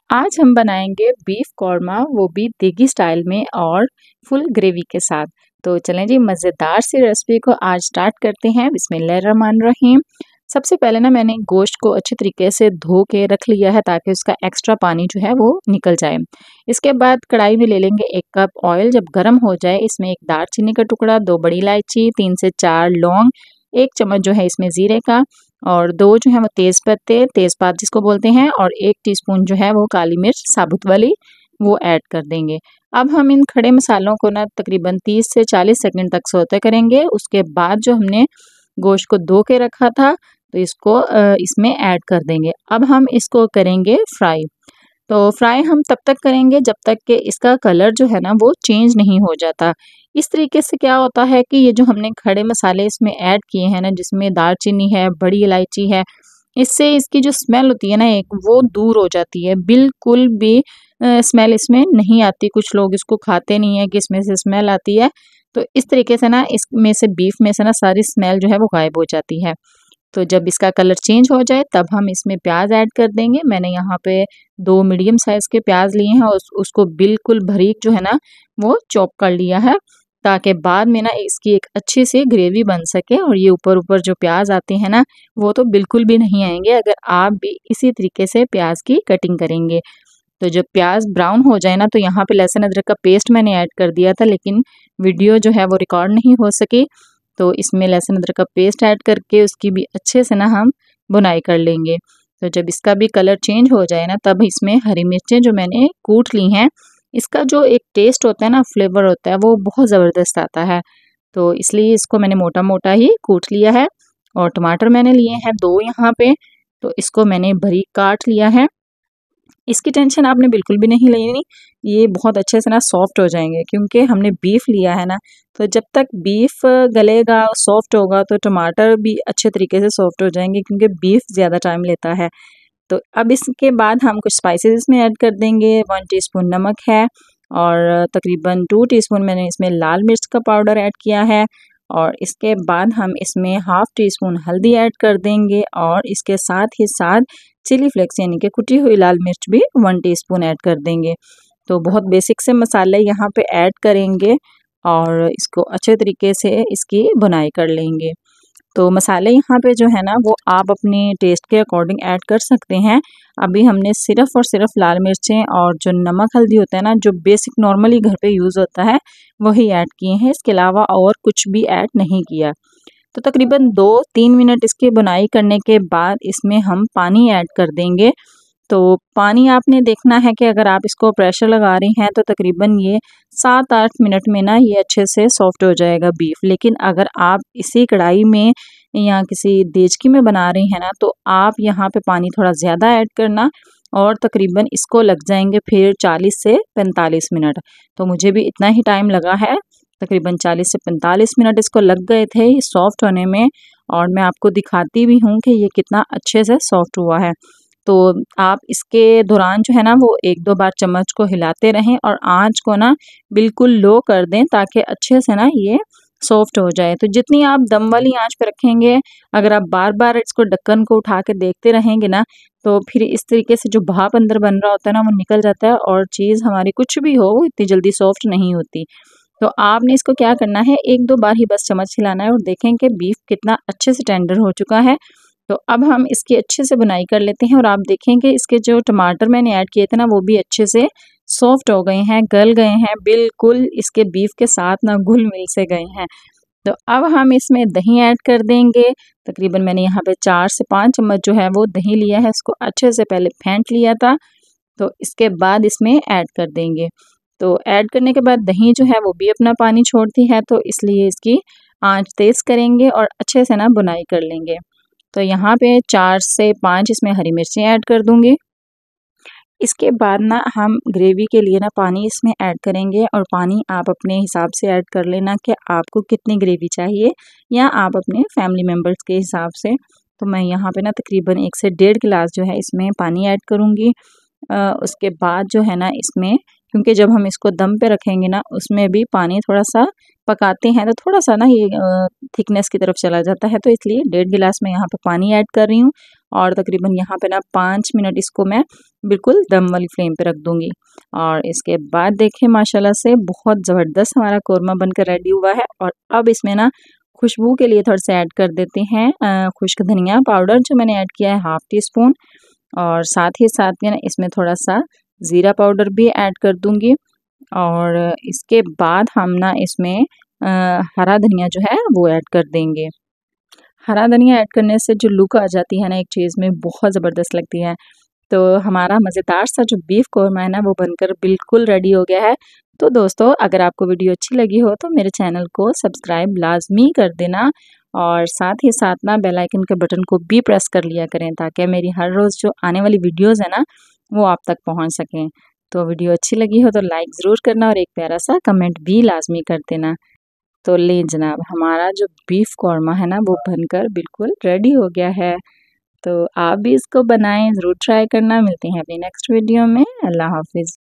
आज हम बनाएंगे बीफ कौरमा, वो भी देगी स्टाइल में और फुल ग्रेवी के साथ। तो चलें जी, मज़ेदार सी रेसिपी को आज स्टार्ट करते हैं। बिस्मिल्लाहिर्रहमानिर्रहीम। सबसे पहले ना मैंने गोश्त को अच्छे तरीके से धो के रख लिया है ताकि उसका एक्स्ट्रा पानी जो है वो निकल जाए। इसके बाद कढ़ाई में ले लेंगे 1 कप ऑयल। जब गर्म हो जाए इसमें 1 दालचीनी का टुकड़ा, 2 बड़ी इलायची, 3 से 4 लौंग, 1 चम्मच जो है इसमें ज़ीरे का और 2 जो है वो तेज़पात जिसको बोलते हैं, और 1 टीस्पून जो है वो काली मिर्च साबुत वाली वो ऐड कर देंगे। अब हम इन खड़े मसालों को ना तकरीबन 30 से 40 सेकंड तक सौते करेंगे। उसके बाद जो हमने गोश्त को धो के रखा था तो इसको इसमें ऐड कर देंगे। अब हम इसको करेंगे फ्राई। तो फ्राई हम तब तक करेंगे जब तक कि इसका कलर जो है ना वो चेंज नहीं हो जाता। इस तरीके से क्या होता है कि ये जो हमने खड़े मसाले इसमें ऐड किए हैं ना, जिसमें दालचीनी है, बड़ी इलायची है, इससे इसकी जो स्मेल होती है ना एक, वो दूर हो जाती है। बिल्कुल भी स्मेल इसमें नहीं आती। कुछ लोग इसको खाते नहीं है कि इसमें से स्मेल आती है। तो इस तरीके से ना इसमें से बीफ में से ना सारी स्मेल जो है वो गायब हो जाती है। तो जब इसका कलर चेंज हो जाए तब हम इसमें प्याज ऐड कर देंगे। मैंने यहाँ पे 2 मीडियम साइज़ के प्याज लिए हैं और उसको बिल्कुल बारीक जो है ना वो चॉप कर लिया है, ताकि बाद में ना इसकी एक अच्छी सी ग्रेवी बन सके। और ये ऊपर-ऊपर जो प्याज आते हैं ना वो तो बिल्कुल भी नहीं आएँगे अगर आप भी इसी तरीके से प्याज की कटिंग करेंगे। तो जब प्याज ब्राउन हो जाए ना तो यहाँ पे लहसुन अदरक का पेस्ट मैंने ऐड कर दिया था, लेकिन वीडियो जो है वो रिकॉर्ड नहीं हो सकी। तो इसमें लहसुन अदरक का पेस्ट ऐड करके उसकी भी अच्छे से ना हम भुनाई कर लेंगे। तो जब इसका भी कलर चेंज हो जाए ना तब इसमें हरी मिर्चें जो मैंने कूट ली हैं, इसका जो एक टेस्ट होता है ना, फ्लेवर होता है, वो बहुत ज़बरदस्त आता है। तो इसलिए इसको मैंने मोटा-मोटा ही कूट लिया है। और टमाटर मैंने लिए हैं 2 यहाँ पे, तो इसको मैंने बारीक काट लिया है। इसकी टेंशन आपने बिल्कुल भी नहीं लेनी, ये बहुत अच्छे से ना सॉफ्ट हो जाएँगे क्योंकि हमने बीफ लिया है ना, तो जब तक बीफ गलेगा, सॉफ्ट होगा तो टमाटर भी अच्छे तरीके से सॉफ्ट हो जाएँगे क्योंकि बीफ ज़्यादा टाइम लेता है। तो अब इसके बाद हम कुछ स्पाइसेस इसमें ऐड कर देंगे। 1 टीस्पून नमक है और तकरीबन 2 टीस्पून मैंने इसमें लाल मिर्च का पाउडर ऐड किया है, और इसके बाद हम इसमें हाफ़ टी स्पून हल्दी ऐड कर देंगे और इसके साथ ही साथ चिली फ्लेक्स यानी कि कुटी हुई लाल मिर्च भी 1 टीस्पून ऐड कर देंगे। तो बहुत बेसिक से मसाले यहाँ पे ऐड करेंगे और इसको अच्छे तरीके से इसकी भुनाई कर लेंगे। तो मसाले यहाँ पे जो है ना वो आप अपने टेस्ट के अकॉर्डिंग ऐड कर सकते हैं। अभी हमने सिर्फ़ और सिर्फ़ लाल मिर्चें और जो नमक हल्दी होता है ना, जो बेसिक नॉर्मली घर पे यूज़ होता है, वही ऐड किए हैं। इसके अलावा और कुछ भी ऐड नहीं किया। तो तकरीबन 2-3 मिनट इसकी बुनाई करने के बाद इसमें हम पानी ऐड कर देंगे। तो पानी आपने देखना है कि अगर आप इसको प्रेशर लगा रही हैं तो तकरीबन ये 7-8 मिनट में ना ये अच्छे से सॉफ्ट हो जाएगा बीफ। लेकिन अगर आप इसी कढ़ाई में या किसी देचकी में बना रही हैं ना तो आप यहाँ पे पानी थोड़ा ज़्यादा ऐड करना, और तकरीबन इसको लग जाएंगे फिर 40 से 45 मिनट। तो मुझे भी इतना ही टाइम लगा है, तकरीबन 40 से 45 मिनट इसको लग गए थे ये सॉफ्ट होने में। और मैं आपको दिखाती भी हूँ कि ये कितना अच्छे से सॉफ्ट हुआ है। तो आप इसके दौरान जो है ना वो 1-2 बार चम्मच को हिलाते रहें और आँच को ना बिल्कुल लो कर दें ताकि अच्छे से ना ये सॉफ्ट हो जाए। तो जितनी आप दम वाली आँच पे रखेंगे, अगर आप बार-बार इसको ढक्कन को उठा के देखते रहेंगे ना, तो फिर इस तरीके से जो भाप अंदर बन रहा होता है ना वो निकल जाता है और चीज़ हमारी कुछ भी हो वो इतनी जल्दी सॉफ्ट नहीं होती। तो आपने इसको क्या करना है, 1-2 बार ही बस चम्मच हिलाना है और देखें कि बीफ कितना अच्छे से टेंडर हो चुका है। तो अब हम इसकी अच्छे से बुनाई कर लेते हैं और आप देखें कि इसके जो टमाटर मैंने ऐड किए थे ना वो भी अच्छे से सॉफ्ट हो गए हैं, गल गए हैं, बिल्कुल इसके बीफ के साथ ना घुल-मिल से गए हैं। तो अब हम इसमें दही ऐड कर देंगे। तकरीबन मैंने यहाँ पे 4 से 5 चम्मच जो है वो दही लिया है, इसको अच्छे से पहले फेंट लिया था। तो इसके बाद इसमें ऐड कर देंगे। तो ऐड करने के बाद दही जो है वो भी अपना पानी छोड़ती है, तो इसलिए इसकी आँच तेज़ करेंगे और अच्छे से ना बुनाई कर लेंगे। तो यहाँ पे 4 से 5 इसमें हरी मिर्चें ऐड कर दूँगी। इसके बाद ना हम ग्रेवी के लिए ना पानी इसमें ऐड करेंगे, और पानी आप अपने हिसाब से ऐड कर लेना कि आपको कितनी ग्रेवी चाहिए, या आप अपने फैमिली मेम्बर्स के हिसाब से। तो मैं यहाँ पे ना तकरीबन 1 से डेढ़ गिलास जो है इसमें पानी ऐड करूँगी। उसके बाद जो है ना इसमें, क्योंकि जब हम इसको दम पे रखेंगे ना उसमें भी पानी थोड़ा-सा पकाते हैं तो थोड़ा-सा ना ये थिकनेस की तरफ चला जाता है, तो इसलिए डेढ़ गिलास मैं यहाँ पे पानी ऐड कर रही हूँ। और तकरीबन यहाँ पे ना 5 मिनट इसको मैं बिल्कुल दम वाली फ्लेम पे रख दूँगी। और इसके बाद देखिए माशाल्लाह से बहुत ज़बरदस्त हमारा कोरमा बनकर रेडी हुआ है। और अब इसमें ना खुशबू के लिए थोड़ा सा ऐड कर देते हैं खुश्क धनिया पाउडर, जो मैंने ऐड किया है हाफ़ टी स्पून। और साथ ही साथ में ना इसमें थोड़ा-सा ज़ीरा पाउडर भी ऐड कर दूँगी। और इसके बाद हम ना इसमें हरा धनिया जो है वो ऐड कर देंगे। हरा धनिया ऐड करने से जो लुक आ जाती है ना एक चीज़ में, बहुत ज़बरदस्त लगती है। तो हमारा मज़ेदार सा जो बीफ कोरमा है ना वो बनकर बिल्कुल रेडी हो गया है। तो दोस्तों, अगर आपको वीडियो अच्छी लगी हो तो मेरे चैनल को सब्सक्राइब लाज़मी कर देना। और साथ ही साथ ना बेल आइकन के बटन को भी प्रेस कर लिया करें, ताकि मेरी हर रोज़ जो आने वाली वीडियोज़ है ना वो आप तक पहुँच सकें। तो वीडियो अच्छी लगी हो तो लाइक ज़रूर करना और एक प्यारा सा कमेंट भी लाज़मी कर देना। तो लें जनाब, हमारा जो बीफ कोरमा है ना वो बनकर बिल्कुल रेडी हो गया है। तो आप भी इसको बनाएँ, ज़रूर ट्राई करना। मिलते हैं अपनी नेक्स्ट वीडियो में। अल्लाह हाफ़िज़।